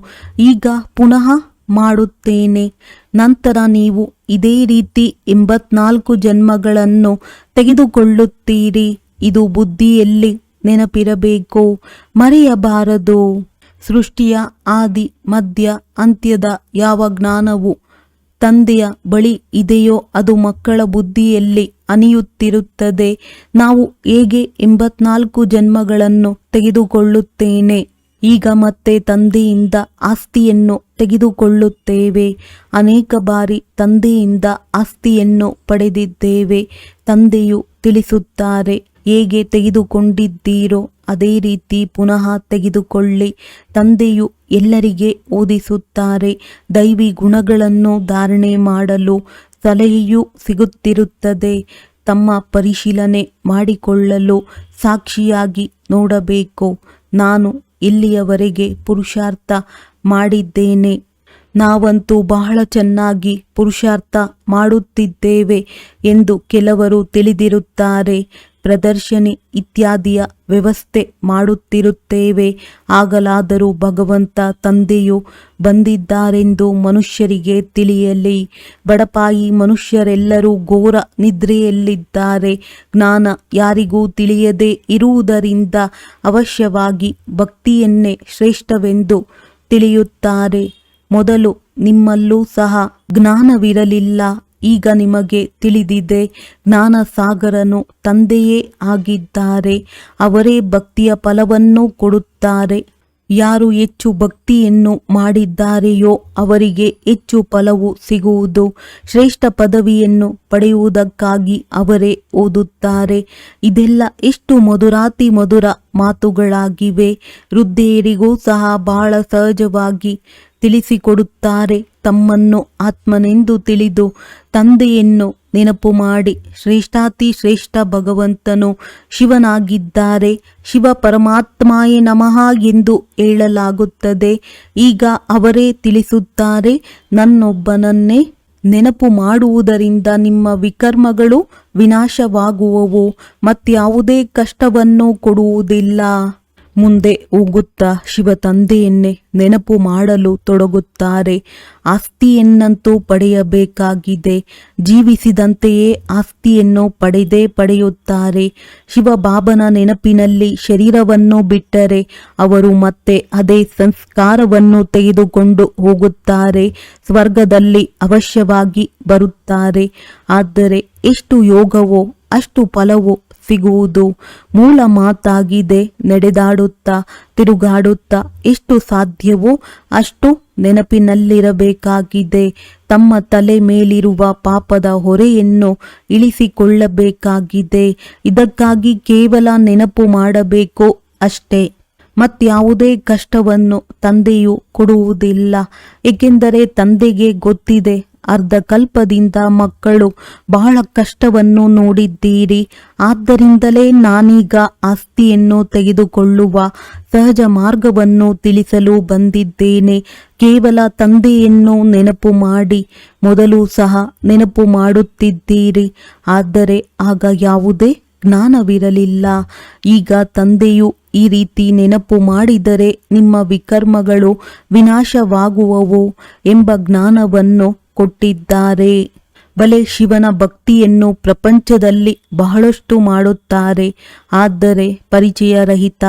ಈಗ ಪುನಃ ಮಾಡುತ್ತೇನೆ. ನಂತರ ನೀವು ಇದೇ ರೀತಿ 84 ಜನ್ಮಗಳನ್ನು ತೆಗೆದುಕೊಳ್ಳುತ್ತೀರಿ. ಇದು ಬುದ್ಧಿಯಲ್ಲಿ ನೆನಪಿರಬೇಕು, ಮರೆಯಬಾರದು. ಸೃಷ್ಟಿಯ ಆದಿ ಮಧ್ಯ ಅಂತ್ಯದ ಯಾವ ಜ್ಞಾನವು ತಂದೆಯ ಬಳಿ ಇದೆಯೋ ಅದು ಮಕ್ಕಳ ಬುದ್ಧಿಯಲ್ಲಿ ಅನಿಯುತ್ತಿರುತ್ತದೆ. ನಾವು ಹೇಗೆ 84 ಜನ್ಮಗಳನ್ನು ತೆಗೆದುಕೊಳ್ಳುತ್ತೇನೆ. ಈಗ ಮತ್ತೆ ತಂದೆಯಿಂದ ಆಸ್ತಿಯನ್ನು ತೆಗೆದುಕೊಳ್ಳುತ್ತೇವೆ. ಅನೇಕ ಬಾರಿ ತಂದೆಯಿಂದ ಆಸ್ತಿಯನ್ನು ಪಡೆದಿದ್ದೇವೆ. ತಂದೆಯು ತಿಳಿಸುತ್ತಾರೆ, ಹೇಗೆ ತೆಗೆದುಕೊಂಡಿದ್ದೀರೋ ಅದೇ ರೀತಿ ಪುನಃ ತೆಗೆದುಕೊಳ್ಳಿ. ತಂದೆಯು ಎಲ್ಲರಿಗೆ ಓದಿಸುತ್ತಾರೆ. ದೈವಿ ಗುಣಗಳನ್ನು ಧಾರಣೆ ಮಾಡಲು ಸಲಹೆಯೂ ಸಿಗುತ್ತಿರುತ್ತದೆ. ತಮ್ಮ ಪರಿಶೀಲನೆ ಮಾಡಿಕೊಳ್ಳಲು ಸಾಕ್ಷಿಯಾಗಿ ನೋಡಬೇಕು. ನಾನು ಇಲ್ಲಿಯವರೆಗೆ ಪುರುಷಾರ್ಥ ಮಾಡಿದ್ದೇನೆ. ನಾವಂತೂ ಬಹಳ ಚೆನ್ನಾಗಿ ಪುರುಷಾರ್ಥ ಮಾಡುತ್ತಿದ್ದೇವೆ ಎಂದು ಕೆಲವರು ತಿಳಿದಿರುತ್ತಾರೆ. ಪ್ರದರ್ಶನಿ ಇತ್ಯಾದಿಯ ವ್ಯವಸ್ಥೆ ಮಾಡುತ್ತಿರುತ್ತೇವೆ. ಆಗಲಾದರೂ ಭಗವಂತ ತಂದೆಯು ಬಂದಿದ್ದಾರೆಂದು ಮನುಷ್ಯರಿಗೆ ತಿಳಿಯಲಿ. ಬಡಪಾಯಿ ಮನುಷ್ಯರೆಲ್ಲರೂ ಘೋರ ನಿದ್ರೆಯಲ್ಲಿದ್ದಾರೆ. ಜ್ಞಾನ ಯಾರಿಗೂ ತಿಳಿಯದೇ ಇರುವುದರಿಂದ ಅವಶ್ಯವಾಗಿ ಭಕ್ತಿಯನ್ನೇ ಶ್ರೇಷ್ಠವೆಂದು ತಿಳಿಯುತ್ತಾರೆ. ಮೊದಲು ನಿಮ್ಮಲ್ಲೂ ಸಹ ಜ್ಞಾನವಿರಲಿಲ್ಲ. ಈಗ ನಿಮಗೆ ತಿಳಿದಿದೆ. ಜ್ಞಾನಸಾಗರನು ತಂದೆಯೇ ಆಗಿದ್ದಾರೆ. ಅವರೇ ಭಕ್ತಿಯ ಫಲವನ್ನು ಕೊಡುತ್ತಾರೆ. ಯಾರು ಹೆಚ್ಚು ಭಕ್ತಿಯನ್ನು ಮಾಡಿದ್ದಾರೆಯೋ ಅವರಿಗೆ ಹೆಚ್ಚು ಫಲವು ಸಿಗುವುದು. ಶ್ರೇಷ್ಠ ಪದವಿಯನ್ನು ಪಡೆಯುವುದಕ್ಕಾಗಿ ಅವರೇ ಓದುತ್ತಾರೆ. ಇದೆಲ್ಲ ಎಷ್ಟು ಮಧುರಾತಿ ಮಧುರ ಮಾತುಗಳಾಗಿವೆ. ವೃದ್ಧೆಯರಿಗೂ ಸಹ ಬಹಳ ಸಹಜವಾಗಿ ತಿಳಿಸಿಕೊಡುತ್ತಾರೆ. ತಮ್ಮನ್ನು ಆತ್ಮನೆಂದು ತಿಳಿದು ತಂದೆಯನ್ನು ನೆನಪು ಮಾಡಿ ಶ್ರೇಷ್ಠಾತಿ ಶ್ರೇಷ್ಠ ಭಗವಂತನು ಶಿವನಾಗಿದ್ದಾರೆ. ಶಿವ ಪರಮಾತ್ಮಾಯೇ ನಮಃ ಎಂದು ಹೇಳಲಾಗುತ್ತದೆ. ಈಗ ಅವರೇ ತಿಳಿಸುತ್ತಾರೆ, ನನ್ನೊಬ್ಬನನ್ನೇ ನೆನಪು ಮಾಡುವುದರಿಂದ ನಿಮ್ಮ ವಿಕರ್ಮಗಳು ವಿನಾಶವಾಗುವವು, ಮತ್ಯಾವುದೇ ಕಷ್ಟವನ್ನು ಕೊಡುವುದಿಲ್ಲ. ಮುಂದೆ ಹೋಗುತ್ತಾ ಶಿವ ತಂದೆಯನ್ನೇ ನೆನಪು ಮಾಡಲು ತೊಡಗುತ್ತಾರೆ. ಆಸ್ತಿಯನ್ನಂತೂ ಪಡೆಯಬೇಕಾಗಿದೆ. ಜೀವಿಸಿದಂತೆಯೇ ಆಸ್ತಿಯನ್ನು ಪಡೆಯುತ್ತಾರೆ. ಶಿವಬಾಬನ ನೆನಪಿನಲ್ಲಿ ಶರೀರವನ್ನು ಬಿಟ್ಟರೆ ಅವರು ಮತ್ತೆ ಅದೇ ಸಂಸ್ಕಾರವನ್ನು ತೆಗೆದುಕೊಂಡು ಹೋಗುತ್ತಾರೆ. ಸ್ವರ್ಗದಲ್ಲಿ ಅವಶ್ಯವಾಗಿ ಬರುತ್ತಾರೆ. ಆದರೆ ಎಷ್ಟು ಯೋಗವೋ ಅಷ್ಟು ಫಲವು ಸಿಗುವುದು. ಮೂಲ ಮಾತಾಗಿದೆ. ನಡೆದಾಡುತ್ತಾ ತಿರುಗಾಡುತ್ತಾ ಎಷ್ಟು ಸಾಧ್ಯವೋ ಅಷ್ಟು ನೆನಪಿನಲ್ಲಿರಬೇಕಾಗಿದೆ. ತಮ್ಮ ತಲೆ ಮೇಲಿರುವ ಪಾಪದ ಹೊರೆಯನ್ನು ಇಳಿಸಿಕೊಳ್ಳಬೇಕಾಗಿದೆ. ಇದಕ್ಕಾಗಿ ಕೇವಲ ನೆನಪು ಮಾಡಬೇಕು ಅಷ್ಟೇ. ಮತ್ಯಾವುದೇ ಕಷ್ಟವನ್ನು ತಂದೆಯು ಕೊಡುವುದಿಲ್ಲ. ಏಕೆಂದರೆ ತಂದೆಗೆ ಗೊತ್ತಿದೆ, ಅರ್ಧಕಲ್ಪದಿಂದ ಮಕ್ಕಳು ಬಹಳ ಕಷ್ಟವನ್ನು ನೋಡಿದ್ದೀರಿ. ಆದ್ದರಿಂದಲೇ ನಾನೀಗ ಆಸ್ತಿಯನ್ನು ತೆಗೆದುಕೊಳ್ಳುವ ಸಹಜ ಮಾರ್ಗವನ್ನು ತಿಳಿಸಲು ಬಂದಿದ್ದೇನೆ. ಕೇವಲ ತಂದೆಯನ್ನು ನೆನಪು ಮಾಡಿ. ಮೊದಲು ಸಹ ನೆನಪು ಮಾಡುತ್ತಿದ್ದೀರಿ, ಆದರೆ ಆಗ ಯಾವುದೇ ಜ್ಞಾನವಿರಲಿಲ್ಲ. ಈಗ ತಂದೆಯು ಈ ರೀತಿ ನೆನಪು ಮಾಡಿದರೆ ನಿಮ್ಮ ವಿಕರ್ಮಗಳು ವಿನಾಶವಾಗುವವು ಎಂಬ ಜ್ಞಾನವನ್ನು ಕೊಟ್ಟಿದ್ದಾರೆ. ಬಲೆ ಶಿವನ ಭಕ್ತಿಯನ್ನು ಪ್ರಪಂಚದಲ್ಲಿ ಬಹಳಷ್ಟು ಮಾಡುತ್ತಾರೆ, ಆದರೆ ಪರಿಚಯರಹಿತ.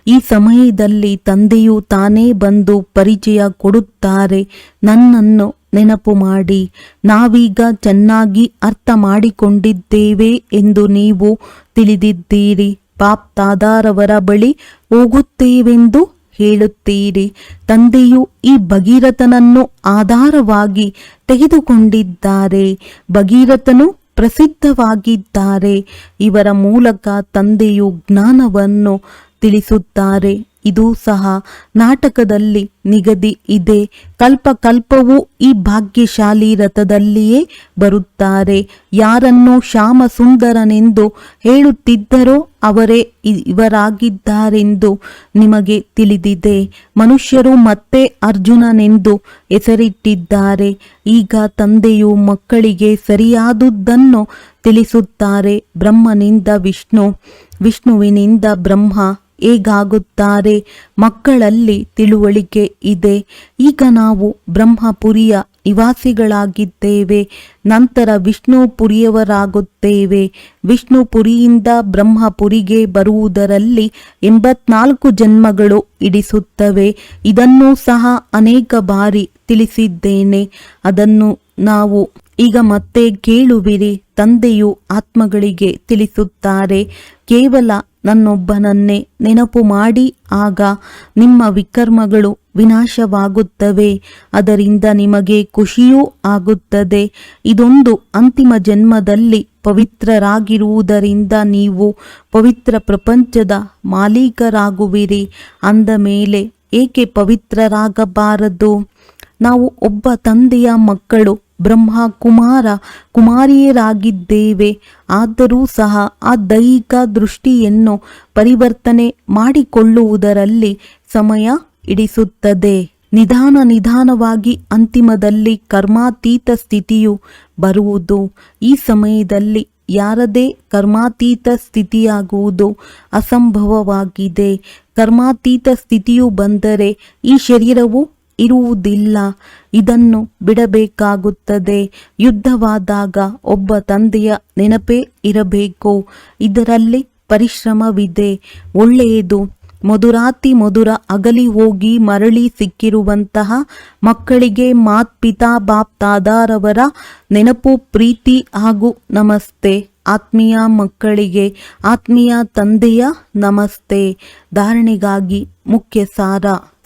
ಈ ಸಮಯದಲ್ಲಿ ತಂದೆಯು ತಾನೇ ಬಂದು ಪರಿಚಯ ಕೊಡುತ್ತಾರೆ. ನನ್ನನ್ನು ನೆನಪು ಮಾಡಿ. ನಾವೀಗ ಚೆನ್ನಾಗಿ ಅರ್ಥ ಮಾಡಿಕೊಂಡಿದ್ದೇವೆ ಎಂದು ನೀವು ತಿಳಿದಿದ್ದೀರಿ. ಬಾಪ್ ದಾದಾರವರ ಬಳಿ ಹೋಗುತ್ತೇವೆಂದು ಹೇಳುತ್ತೀರಿ. ತಂದೆಯು ಈ ಭಗೀರಥನನ್ನು ಆಧಾರವಾಗಿ ತೆಗೆದುಕೊಂಡಿದ್ದಾರೆ. ಭಗೀರಥನು ಪ್ರಸಿದ್ಧವಾಗಿದ್ದಾರೆ. ಇವರ ಮೂಲಕ ತಂದೆಯು ಜ್ಞಾನವನ್ನು ತಿಳಿಸುತ್ತಾರೆ. ಇದು ಸಹ ನಾಟಕದಲ್ಲಿ ನಿಗದಿ ಇದೆ. ಕಲ್ಪಕಲ್ಪವೂ ಈ ಭಾಗ್ಯಶಾಲಿ ರಥದಲ್ಲಿಯೇ ಬರುತ್ತಾರೆ. ಯಾರನ್ನು ಶ್ಯಾಮ ಸುಂದರನೆಂದು ಹೇಳುತ್ತಿದ್ದರೋ ಅವರೇ ಇವರಾಗಿದ್ದಾರೆಂದು ನಿಮಗೆ ತಿಳಿದಿದೆ. ಮನುಷ್ಯರು ಮತ್ತೆ ಅರ್ಜುನನೆಂದು ಹೆಸರಿಟ್ಟಿದ್ದಾರೆ. ಈಗ ತಂದೆಯು ಮಕ್ಕಳಿಗೆ ಸರಿಯಾದುದನ್ನು ತಿಳಿಸುತ್ತಾರೆ. ಬ್ರಹ್ಮನಿಂದ ವಿಷ್ಣು, ವಿಷ್ಣುವಿನಿಂದ ಬ್ರಹ್ಮ ಹೇಗಾಗುತ್ತಾರೆ? ಮಕ್ಕಳಲ್ಲಿ ತಿಳುವಳಿಕೆ ಇದೆ. ಈಗ ನಾವು ಬ್ರಹ್ಮಪುರಿಯ ನಿವಾಸಿಗಳಾಗಿದ್ದೇವೆ, ನಂತರ ವಿಷ್ಣುಪುರಿಯವರಾಗುತ್ತೇವೆ. ವಿಷ್ಣುಪುರಿಯಿಂದ ಬ್ರಹ್ಮಪುರಿಗೆ ಬರುವುದರಲ್ಲಿ 84 ಜನ್ಮಗಳು ಹಿಡಿಸುತ್ತವೆ. ಇದನ್ನೂ ಸಹ ಅನೇಕ ಬಾರಿ ತಿಳಿಸಿದ್ದೇನೆ. ಅದನ್ನು ನಾವು ಈಗ ಮತ್ತೆ ಕೇಳುವಿರಿ. ತಂದೆಯು ಆತ್ಮಗಳಿಗೆ ತಿಳಿಸುತ್ತಾರೆ, ಕೇವಲ ನನ್ನೊಬ್ಬನನ್ನೇ ನೆನಪು ಮಾಡಿ, ಆಗ ನಿಮ್ಮ ವಿಕರ್ಮಗಳು ವಿನಾಶವಾಗುತ್ತವೆ. ಅದರಿಂದ ನಿಮಗೆ ಖುಷಿಯೂ ಆಗುತ್ತದೆ. ಇದೊಂದು ಅಂತಿಮ ಜನ್ಮದಲ್ಲಿ ಪವಿತ್ರರಾಗಿರುವುದರಿಂದ ನೀವು ಪವಿತ್ರ ಪ್ರಪಂಚದ ಮಾಲೀಕರಾಗುವಿರಿ. ಅಂದ ಮೇಲೆ ಏಕೆ ಪವಿತ್ರರಾಗಬಾರದು? ನಾವು ಒಬ್ಬ ತಂದೆಯ ಮಕ್ಕಳು, ಬ್ರಹ್ಮ ಕುಮಾರ ಕುಮಾರಿಯರಾಗಿದ್ದೇವೆ. ಆದರೂ ಸಹ ಆ ದೈಹಿಕ ದೃಷ್ಟಿಯನ್ನು ಪರಿವರ್ತನೆ ಮಾಡಿಕೊಳ್ಳುವುದರಲ್ಲಿ ಸಮಯ ಹಿಡಿಸುತ್ತದೆ. ನಿಧಾನವಾಗಿ ಅಂತಿಮದಲ್ಲಿ ಕರ್ಮಾತೀತ ಸ್ಥಿತಿಯು ಬರುವುದು. ಈ ಸಮಯದಲ್ಲಿ ಯಾರದೇ ಕರ್ಮಾತೀತ ಸ್ಥಿತಿಯಾಗುವುದು ಅಸಂಭವವಾಗಿದೆ. ಕರ್ಮಾತೀತ ಸ್ಥಿತಿಯು ಬಂದರೆ ಈ ಶರೀರವು ಇರುವುದಿಲ್ಲ. ಇದನ್ನು ಬಿಡಬೇಕಾಗುತ್ತದೆ. ಯುದ್ಧವಾದಾಗ ಒಬ್ಬ ತಂದೆಯ ನೆನಪೇ ಇರಬೇಕು. ಇದರಲ್ಲಿ ಪರಿಶ್ರಮವಿದೆ. ಒಳ್ಳೆಯದು. ಮಧುರಾತಿ ಮಧುರ ಅಗಲಿ ಹೋಗಿ ಮರಳಿ ಸಿಕ್ಕಿರುವಂತಹ ಮಕ್ಕಳಿಗೆ ಮಾತ್ಪಿತಾ ಬಾಪ್ ದಾದಾರವರ ನೆನಪು, ಪ್ರೀತಿ ಹಾಗೂ ನಮಸ್ತೆ. ಆತ್ಮೀಯ ಮಕ್ಕಳಿಗೆ ಆತ್ಮೀಯ ತಂದೆಯ ನಮಸ್ತೆ. ಧಾರಣೆಗಾಗಿ ಮುಖ್ಯ ಸಾರ: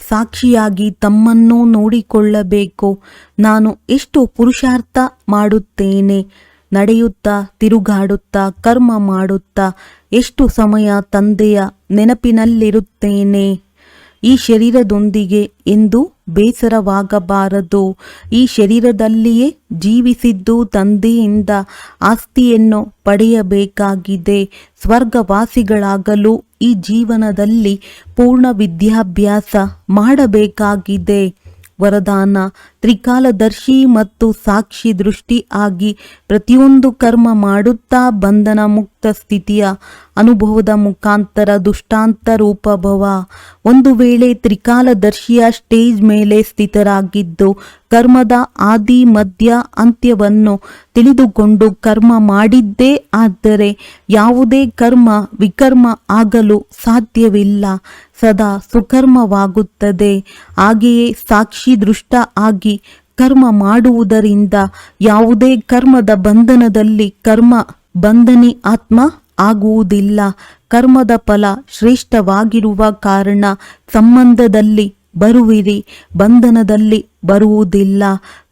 ಸಾಕ್ಷಿಯಾಗಿ ತಮ್ಮನ್ನು ನೋಡಿಕೊಳ್ಳಬೇಕು. ನಾನು ಎಷ್ಟು ಪುರುಷಾರ್ಥ ಮಾಡುತ್ತೇನೆ. ನಡೆಯುತ್ತಾ, ತಿರುಗಾಡುತ್ತಾ, ಕರ್ಮ ಮಾಡುತ್ತಾ ಎಷ್ಟು ಸಮಯ ತಂದೆಯ ನೆನಪಿನಲ್ಲಿರುತ್ತೇನೆ. ಈ ಶರೀರದೊಂದಿಗೆ ಎಂದು ಬೇಸರವಾಗಬಾರದು. ಈ ಶರೀರದಲ್ಲಿಯೇ ಜೀವಿಸಿದ್ದು ತಂದೆಯಿಂದ ಆಸ್ತಿಯನ್ನು ಪಡೆಯಬೇಕಾಗಿದೆ. ಸ್ವರ್ಗವಾಸಿಗಳಾಗಲು ಈ ಜೀವನದಲ್ಲಿ ಪೂರ್ಣ ವಿದ್ಯಾಭ್ಯಾಸ ಮಾಡಬೇಕಾಗಿದೆ. ವರದಾನ: ತ್ರಿಕಾಲದರ್ಶಿ ಮತ್ತು ಸಾಕ್ಷಿ ದೃಷ್ಟಿ ಆಗಿ ಪ್ರತಿಯೊಂದು ಕರ್ಮ ಮಾಡುತ್ತಾ ಬಂಧನ ಮುಕ್ತ ಸ್ಥಿತಿಯ ಅನುಭವದ ಮುಖಾಂತರ ದುಷ್ಟಾಂತ ರೂಪಭವ. ಒಂದು ವೇಳೆ ತ್ರಿಕಾಲದರ್ಶಿಯ ಸ್ಟೇಜ್ ಮೇಲೆ ಸ್ಥಿತರಾಗಿದ್ದು ಕರ್ಮದ ಆದಿ ಮಧ್ಯ ಅಂತ್ಯವನ್ನು ತಿಳಿದುಕೊಂಡು ಕರ್ಮ ಮಾಡಿದ್ದೇ ಆದರೆ ಯಾವುದೇ ಕರ್ಮ ವಿಕರ್ಮ ಆಗಲು ಸಾಧ್ಯವಿಲ್ಲ. ಸದಾ ಸುಕರ್ಮವಾಗುತ್ತದೆ. ಹಾಗೆಯೇ ಸಾಕ್ಷಿ ದೃಷ್ಟ ಆಗಿ ಕರ್ಮ ಮಾಡುವುದರಿಂದ ಯಾವುದೇ ಕರ್ಮದ ಬಂಧನದಲ್ಲಿ ಕರ್ಮ ಬಂಧನಿ ಆತ್ಮ ಆಗುವುದಿಲ್ಲ. ಕರ್ಮದ ಫಲ ಶ್ರೇಷ್ಠವಾಗಿರುವ ಕಾರಣ ಸಂಬಂಧದಲ್ಲಿ ಬರುವಿರಿ, ಬಂಧನದಲ್ಲಿ ಬರುವುದಿಲ್ಲ.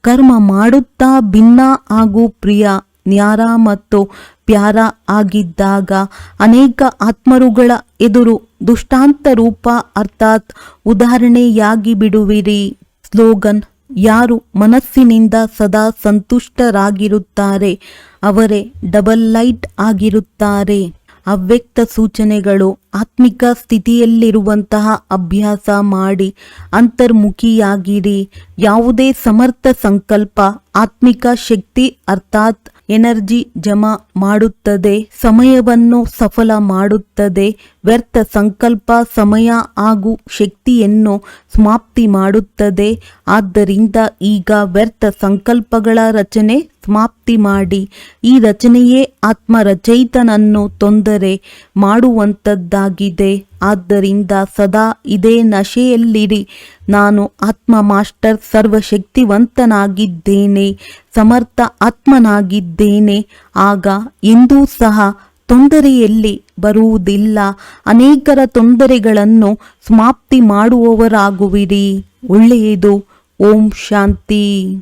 ಕರ್ಮ ಮಾಡುತ್ತಾ ಭಿನ್ನ ಹಾಗೂ ಪ್ರಿಯ, ನ್ಯಾರ ಮತ್ತು ಪ್ಯಾರ ಆಗಿದ್ದಾಗ ಅನೇಕ ಆತ್ಮರುಗಳ ಎದುರು ದುಷ್ಟಾಂತ ರೂಪ ಅರ್ಥಾತ್ ಉದಾಹರಣೆಯಾಗಿ ಬಿಡುವಿರಿ. ಸ್ಲೋಗನ್: ಯಾರು ಮನಸ್ಸಿನಿಂದ ಸದಾ ಸಂತುಷ್ಟರಾಗಿರುತ್ತಾರೆ ಅವರೇ ಡಬಲ್ ಲೈಟ್ ಆಗಿರುತ್ತಾರೆ. ಅವ್ಯಕ್ತ ಸೂಚನೆಗಳು: ಆತ್ಮಿಕ ಸ್ಥಿತಿಯಲ್ಲಿರುವಂತಹ ಅಭ್ಯಾಸ ಮಾಡಿ ಅಂತರ್ಮುಖಿಯಾಗಿರಿ. ಯಾವುದೇ ಸಮರ್ಥ ಸಂಕಲ್ಪ ಆತ್ಮಿಕ ಶಕ್ತಿ ಅರ್ಥಾತ್ ಎನರ್ಜಿ ಜಮಾ ಮಾಡುತ್ತದೆ, ಸಮಯವನ್ನು ಸಫಲ ಮಾಡುತ್ತದೆ. ವ್ಯರ್ಥ ಸಂಕಲ್ಪ ಸಮಯ ಹಾಗೂ ಶಕ್ತಿಯನ್ನು ಸಮಾಪ್ತಿ ಮಾಡುತ್ತದೆ. ಆದ್ದರಿಂದ ಈಗ ವ್ಯರ್ಥ ಸಂಕಲ್ಪಗಳ ರಚನೆ ಸಮಾಪ್ತಿ ಮಾಡಿ. ಈ ರಚನೆಯೇ ಆತ್ಮರಚಯಿತನನ್ನು ತೊಂದರೆ ಮಾಡುವಂಥದ್ದಾಗಿದೆ. ಆದ್ದರಿಂದ ಸದಾ ಇದೇ ನಶೆಯಲ್ಲಿರಿ. ನಾನು ಆತ್ಮ ಮಾಸ್ಟರ್ ಸರ್ವಶಕ್ತಿವಂತನಾಗಿದ್ದೇನೆ, ಸಮರ್ಥ ಆತ್ಮನಾಗಿದ್ದೇನೆ. ಆಗ ಎಂದೂ ಸಹ ತೊಂದರೆಯಲ್ಲಿ ಬರುವುದಿಲ್ಲ. ಅನೇಕರ ತೊಂದರೆಗಳನ್ನು ಸಮಾಪ್ತಿ ಮಾಡುವವರಾಗುವಿರಿ. ಒಳ್ಳೆಯದು. ಓಂ ಶಾಂತಿ.